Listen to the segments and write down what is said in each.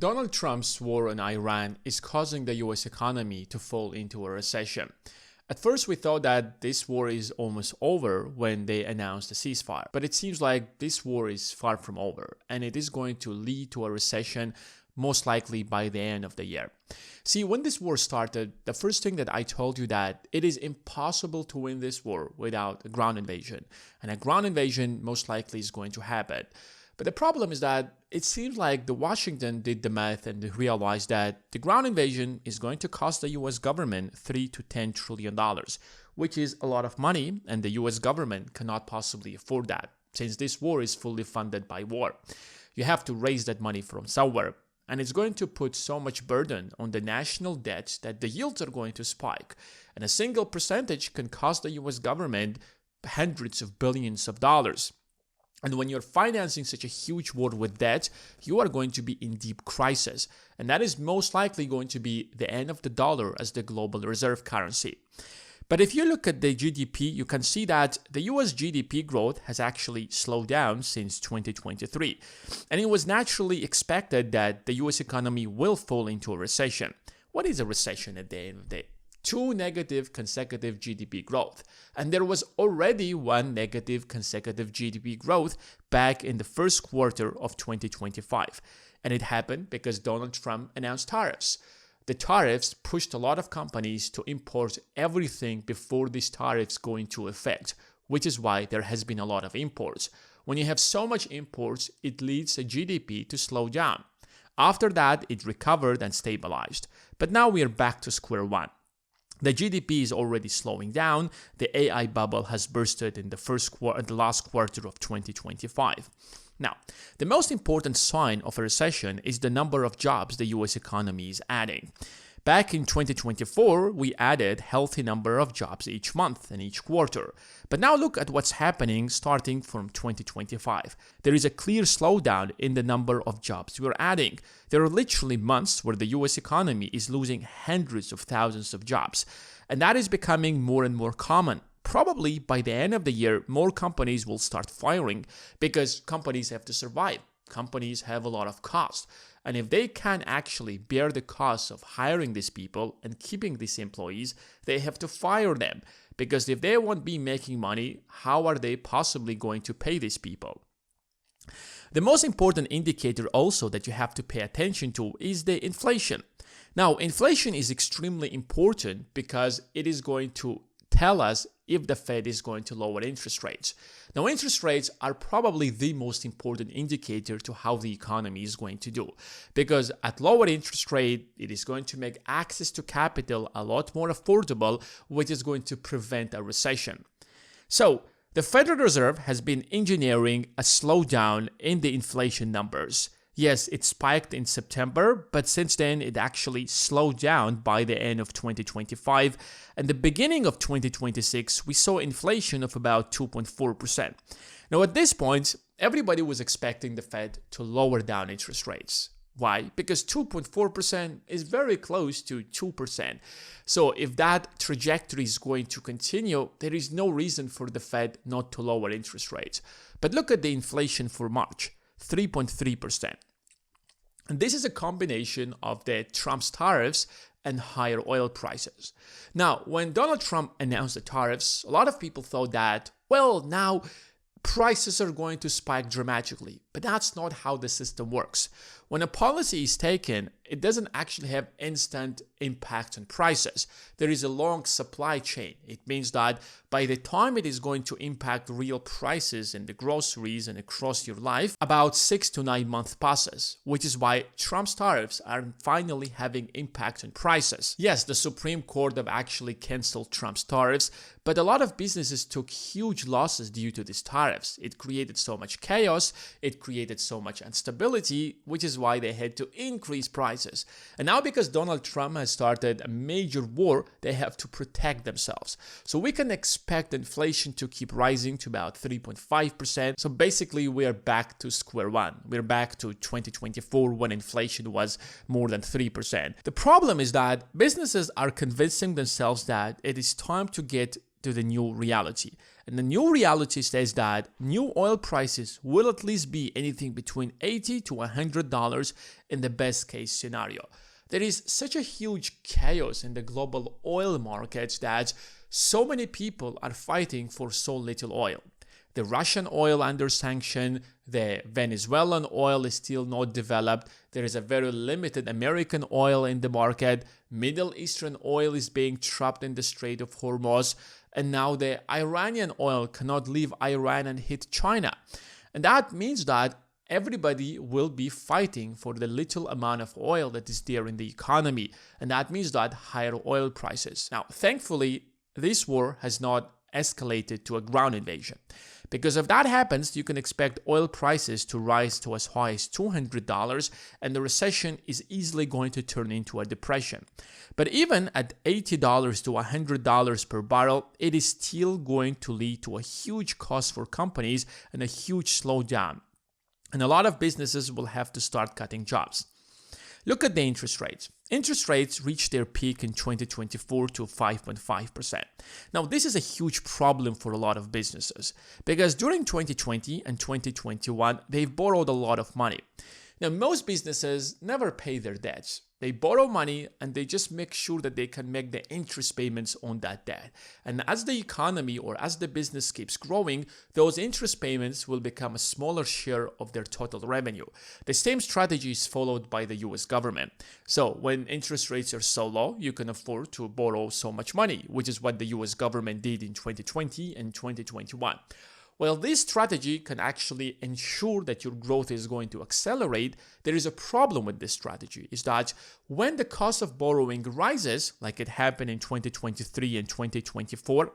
Donald Trump's war on Iran is causing the US economy to fall into a recession. At first, we thought that this war is almost over when they announced a ceasefire, but it seems like this war is far from over, and it is going to lead to a recession most likely by the end of the year. See, when this war started, the first thing that I told you that it is impossible to win this war without a ground invasion, and a ground invasion most likely is going to happen. But the problem is that it seems like the Washington did the math and they realized that the ground invasion is going to cost the US government $3 to $10 trillion, which is a lot of money, and the US government cannot possibly afford that, since this war is fully funded by war. You have to raise that money from somewhere, and it's going to put so much burden on the national debt that the yields are going to spike, and a single percentage can cost the US government hundreds of billions of dollars. And when you're financing such a huge war with debt, you are going to be in deep crisis. And that is most likely going to be the end of the dollar as the global reserve currency. But if you look at the GDP, you can see that the US GDP growth has actually slowed down since 2023. And it was naturally expected that the US economy will fall into a recession. What is a recession at the end of the day? 2 negative consecutive GDP growth. And there was already 1 negative consecutive GDP growth back in the first quarter of 2025. And it happened because Donald Trump announced tariffs. The tariffs pushed a lot of companies to import everything before these tariffs go into effect, which is why there has been a lot of imports. When you have so much imports, it leads a GDP to slow down. After that, it recovered and stabilized. But now we are back to square one. The GDP is already slowing down. The AI bubble has bursted in the last quarter of 2025. Now, the most important sign of a recession is the number of jobs the US economy is adding. Back in 2024, we added healthy number of jobs each month and each quarter. But now look at what's happening starting from 2025. There is a clear slowdown in the number of jobs we're adding. There are literally months where the US economy is losing hundreds of thousands of jobs. And that is becoming more and more common. Probably by the end of the year, more companies will start firing because companies have to survive. Companies have a lot of cost. And if they can actually bear the cost of hiring these people and keeping these employees, they have to fire them. Because if they won't be making money, how are they possibly going to pay these people? The most important indicator also that you have to pay attention to is the inflation. Now, inflation is extremely important because it is going to tell us if the Fed is going to lower interest rates. Now, interest rates are probably the most important indicator to how the economy is going to do, because at lower interest rate, it is going to make access to capital a lot more affordable, which is going to prevent a recession. So, the Federal Reserve has been engineering a slowdown in the inflation numbers. Yes, it spiked in September, but since then it actually slowed down by the end of 2025. And the beginning of 2026, we saw inflation of about 2.4%. Now at this point, everybody was expecting the Fed to lower down interest rates. Why? Because 2.4% is very close to 2%. So if that trajectory is going to continue, there is no reason for the Fed not to lower interest rates. But look at the inflation for March, 3.3%. And this is a combination of the Trump's tariffs and higher oil prices. Now, when Donald Trump announced the tariffs, a lot of people thought that, well, now prices are going to spike dramatically. But that's not how the system works. When a policy is taken, it doesn't actually have instant impact on prices. There is a long supply chain. It means that by the time it is going to impact real prices in the groceries and across your life, about 6 to 9 months passes, which is why Trump's tariffs are finally having impact on prices. Yes, the Supreme Court have actually canceled Trump's tariffs, but a lot of businesses took huge losses due to these tariffs. It created so much chaos, it created so much instability, which is why they had to increase prices. And now because Donald Trump has started a major war, they have to protect themselves. So we can expect inflation to keep rising to about 3.5%. So basically we are back to square one. We're back to 2024 when inflation was more than 3%. The problem is that businesses are convincing themselves that it is time to get to the new reality. And the new reality says that new oil prices will at least be anything between $80 to $100 in the best case scenario. There is such a huge chaos in the global oil markets that so many people are fighting for so little oil. The Russian oil under sanction, the Venezuelan oil is still not developed. There is a very limited American oil in the market. Middle Eastern oil is being trapped in the Strait of Hormuz. And now the Iranian oil cannot leave Iran and hit China. And that means that everybody will be fighting for the little amount of oil that is there in the economy. And that means that higher oil prices. Now, thankfully, this war has not escalated to a ground invasion. Because if that happens, you can expect oil prices to rise to as high as $200, and the recession is easily going to turn into a depression. But even at $80 to $100 per barrel, it is still going to lead to a huge cost for companies and a huge slowdown. And a lot of businesses will have to start cutting jobs. Look at the interest rates. Interest rates reached their peak in 2024 to 5.5%. Now, this is a huge problem for a lot of businesses because during 2020 and 2021, they've borrowed a lot of money. Now, most businesses never pay their debts. They borrow money and they just make sure that they can make the interest payments on that debt. And as the economy or as the business keeps growing, those interest payments will become a smaller share of their total revenue. The same strategy is followed by the US government. So when interest rates are so low, you can afford to borrow so much money, which is what the US government did in 2020 and 2021. Well, this strategy can actually ensure that your growth is going to accelerate. There is a problem with this strategy, is that when the cost of borrowing rises, like it happened in 2023 and 2024,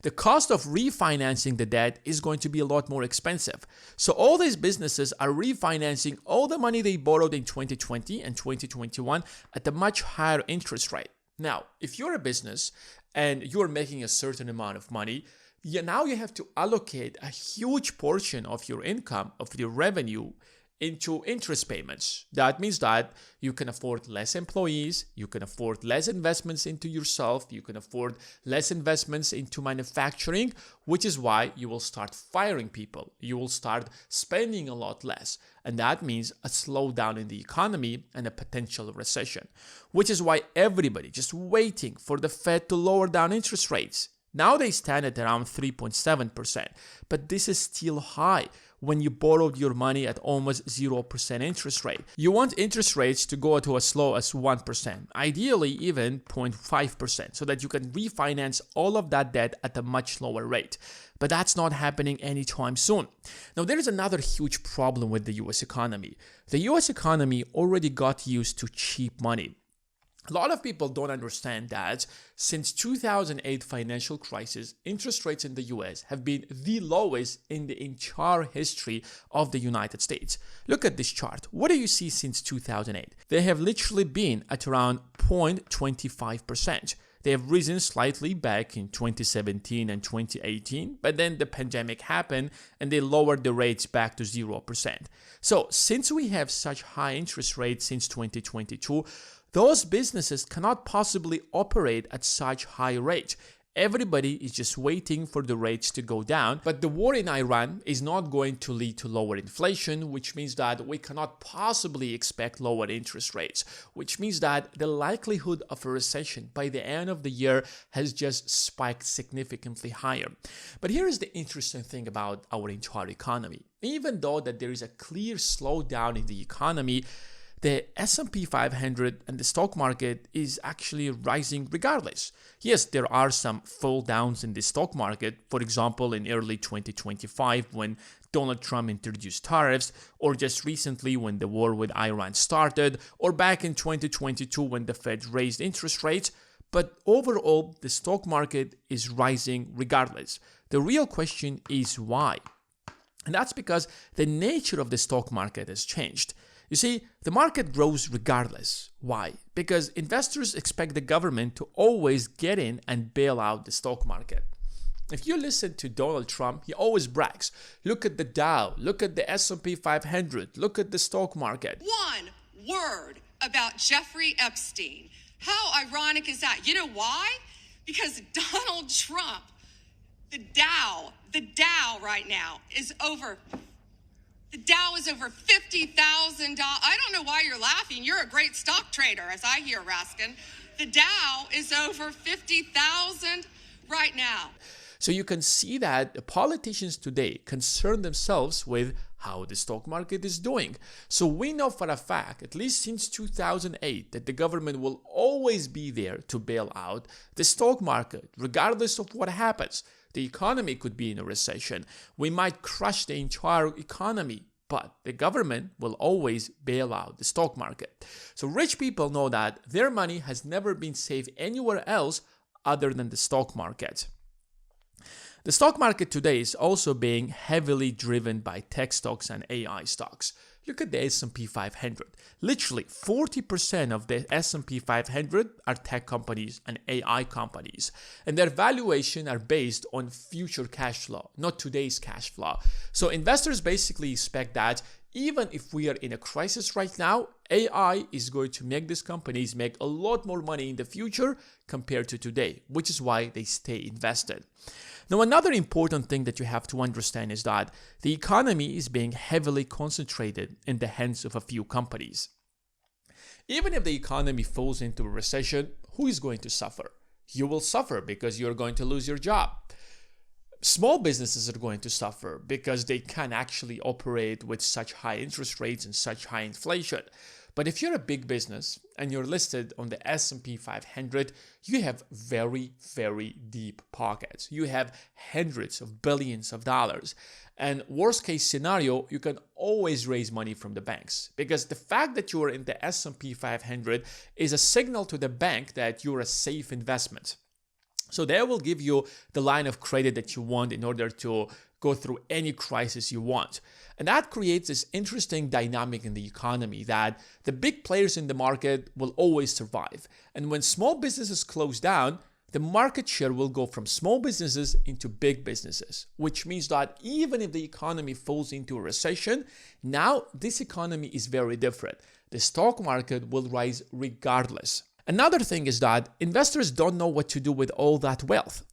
the cost of refinancing the debt is going to be a lot more expensive. So all these businesses are refinancing all the money they borrowed in 2020 and 2021 at a much higher interest rate. Now, if you're a business and you're making a certain amount of money, now you have to allocate a huge portion of your income, of your revenue, into interest payments. That means that you can afford less employees, you can afford less investments into yourself, you can afford less investments into manufacturing, which is why you will start firing people. You will start spending a lot less. And that means a slowdown in the economy and a potential recession, which is why everybody just waiting for the Fed to lower down interest rates. Now they stand at around 3.7%, but this is still high when you borrowed your money at almost 0% interest rate. You want interest rates to go to as low as 1%, ideally even 0.5%, so that you can refinance all of that debt at a much lower rate. But that's not happening anytime soon. Now, there is another huge problem with the US economy. The US economy already got used to cheap money. A lot of people don't understand that since 2008 financial crisis, interest rates in the US have been the lowest in the entire history of the United States. Look at this chart. What do you see since 2008? They have literally been at around 0.25%. They have risen slightly back in 2017 and 2018, but then the pandemic happened and they lowered the rates back to 0%. So since we have such high interest rates since 2022, those businesses cannot possibly operate at such high rates. Everybody is just waiting for the rates to go down. But the war in Iran is not going to lead to lower inflation, which means that we cannot possibly expect lower interest rates, which means that the likelihood of a recession by the end of the year has just spiked significantly higher. But here is the interesting thing about our entire economy. Even though that there is a clear slowdown in the economy, the S&P 500 and the stock market is actually rising regardless. Yes, there are some fall downs in the stock market, for example, in early 2025 when Donald Trump introduced tariffs, or just recently when the war with Iran started, or back in 2022 when the Fed raised interest rates. But overall, the stock market is rising regardless. The real question is why? And that's because the nature of the stock market has changed. You see, the market grows regardless. Why? Because investors expect the government to always get in and bail out the stock market. If you listen to Donald Trump, he always brags. Look at the Dow, look at the S&P 500, look at the stock market. One word about Jeffrey Epstein. How ironic is that? You know why? because Donald Trump, the Dow right now is over $50,000. I don't know why you're laughing. You're a great stock trader, as I hear, Raskin. The Dow is over 50,000 right now. So you can see that politicians today concern themselves with how the stock market is doing. So we know for a fact, at least since 2008, that the government will always be there to bail out the stock market, regardless of what happens. The economy could be in a recession. We might crush the entire economy, but the government will always bail out the stock market. So rich people know that their money has never been safe anywhere else other than the stock market. The stock market today is also being heavily driven by tech stocks and AI stocks. Look at the S&P 500. Literally 40% of the S&P 500 are tech companies and AI companies. And their valuation are based on future cash flow, not today's cash flow. So investors basically expect that even if we are in a crisis right now, AI is going to make these companies make a lot more money in the future compared to today, which is why they stay invested. Now, another important thing that you have to understand is that the economy is being heavily concentrated in the hands of a few companies. Even if the economy falls into a recession, who is going to suffer? You will suffer because you're going to lose your job. Small businesses are going to suffer because they can't actually operate with such high interest rates and such high inflation. But if you're a big business and you're listed on the S&P 500, you have very, very deep pockets. You have hundreds of billions of dollars. And worst case scenario, you can always raise money from the banks, because the fact that you are in the S&P 500 is a signal to the bank that you're a safe investment. So they will give you the line of credit that you want in order to go through any crisis you want. And that creates this interesting dynamic in the economy that the big players in the market will always survive. And when small businesses close down, the market share will go from small businesses into big businesses, which means that even if the economy falls into a recession, now this economy is very different. The stock market will rise regardless. Another thing is that investors don't know what to do with all that wealth.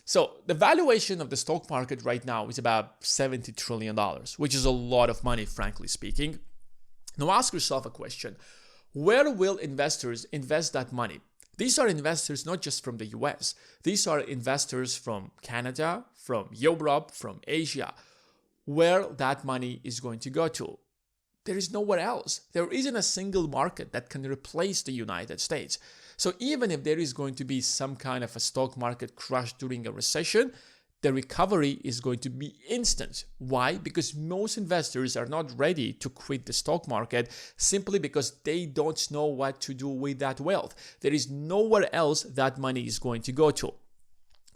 So the valuation of the stock market right now is about $70 trillion, which is a lot of money, frankly speaking. Now ask yourself a question. Where will investors invest that money? These are investors not just from the US. These are investors from Canada, from Europe, from Asia. Where that money is going to go to? There is nowhere else. There isn't a single market that can replace the United States. So even if there is going to be some kind of a stock market crash during a recession, the recovery is going to be instant. Why? Because most investors are not ready to quit the stock market simply because they don't know what to do with that wealth. There is nowhere else that money is going to go to.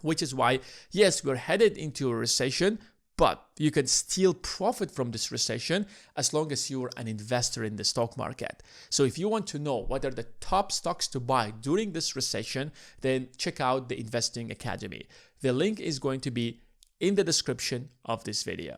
Which is why, yes, we're headed into a recession, but you can still profit from this recession as long as you're an investor in the stock market. So if you want to know what are the top stocks to buy during this recession, then check out the Investing Academy. The link is going to be in the description of this video.